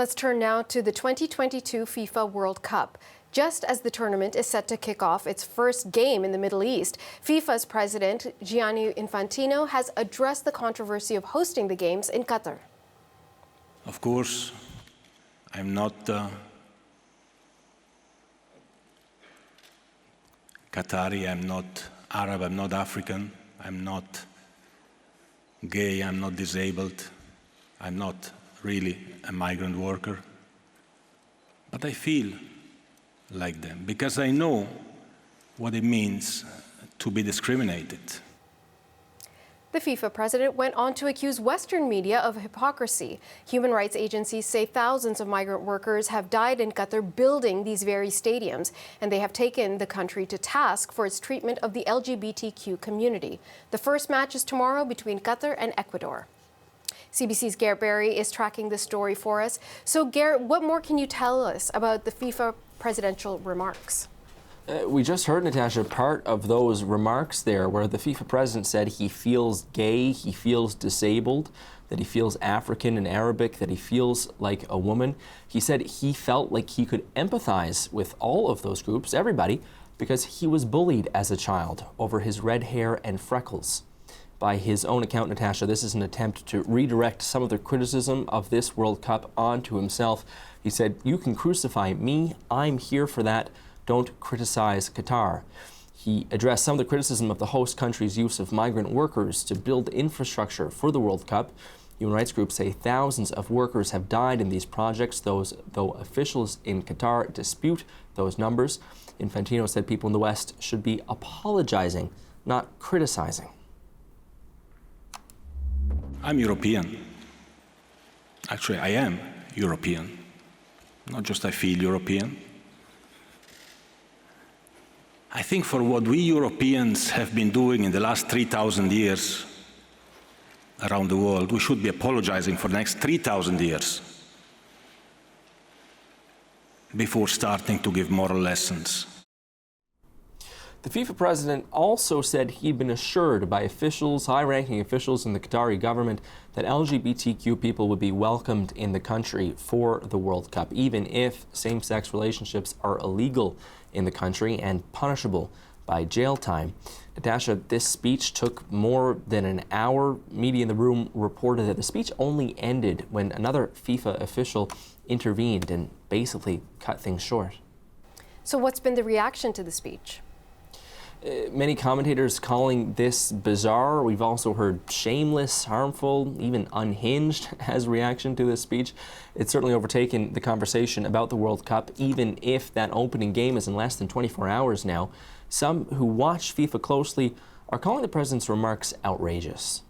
Let's turn now to the 2022 FIFA World Cup. Just as the tournament is set to kick off its first game in the Middle East, FIFA's president Gianni Infantino has addressed the controversy of hosting the games in Qatar. Of course, I'm not Qatari, I'm not Arab, I'm not African, I'm not gay, I'm not disabled, I'm not really a migrant worker. But I feel like them because I know what it means to be discriminated. The FIFA president went on to accuse Western media of hypocrisy. Human rights agencies say thousands of migrant workers have died in Qatar building these very stadiums, and they have taken the country to task for its treatment of the LGBTQ community. The first match is tomorrow between Qatar and Ecuador. CBC's Garrett Berry is tracking this story for us. So, Garrett, what more can you tell us about the FIFA presidential remarks? We just heard, Natasha, part of those remarks there where the FIFA president said he feels gay, he feels disabled, that he feels African and Arabic, that he feels like a woman. He said he felt like he could empathize with all of those groups, everybody, because he was bullied as a child over his red hair and freckles. By his own account, Natasha, this is an attempt to redirect some of the criticism of this World Cup onto himself. He said, "You can crucify me, I'm here for that. Don't criticize Qatar." He addressed some of the criticism of the host country's use of migrant workers to build infrastructure for the World Cup. Human rights groups say thousands of workers have died in these projects, though officials in Qatar dispute those numbers. Infantino said people in the West should be apologizing, not criticizing. I'm European. Actually, I am European. Not just I feel European. I think for what we Europeans have been doing in the last 3,000 years around the world, we should be apologizing for the next 3,000 years before starting to give moral lessons. The FIFA president also said he'd been assured by officials, high-ranking officials in the Qatari government, that LGBTQ people would be welcomed in the country for the World Cup, even if same-sex relationships are illegal in the country and punishable by jail time. Natasha, this speech took more than an hour. Media in the room reported that the speech only ended when another FIFA official intervened and basically cut things short. So what's been the reaction to the speech? Many commentators calling this bizarre. We've also heard shameless, harmful, even unhinged as reaction to this speech. It's certainly overtaken the conversation about the World Cup, even if that opening game is in less than 24 hours now. Some who watch FIFA closely are calling the president's remarks outrageous.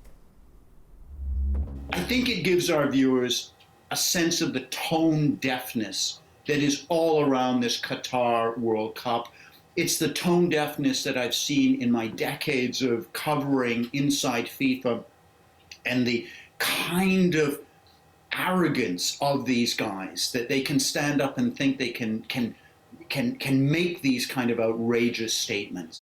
I think it gives our viewers a sense of the tone deafness that is all around this Qatar World Cup. It's the tone deafness that I've seen in my decades of covering inside FIFA, and the kind of arrogance of these guys that they can stand up and think they can make these kind of outrageous statements.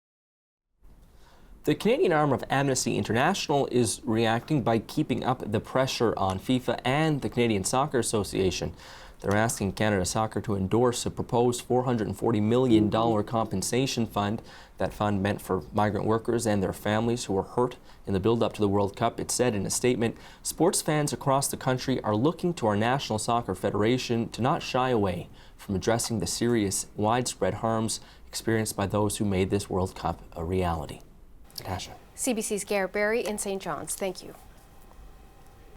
The Canadian arm of Amnesty International is reacting by keeping up the pressure on FIFA and the Canadian Soccer Association. They're asking Canada Soccer to endorse a proposed $440 million compensation fund. That fund meant for migrant workers and their families who were hurt in the build-up to the World Cup. It said in a statement, sports fans across the country are looking to our National Soccer Federation to not shy away from addressing the serious, widespread harms experienced by those who made this World Cup a reality. Natasha. CBC's Garrett Berry in St. John's. Thank you.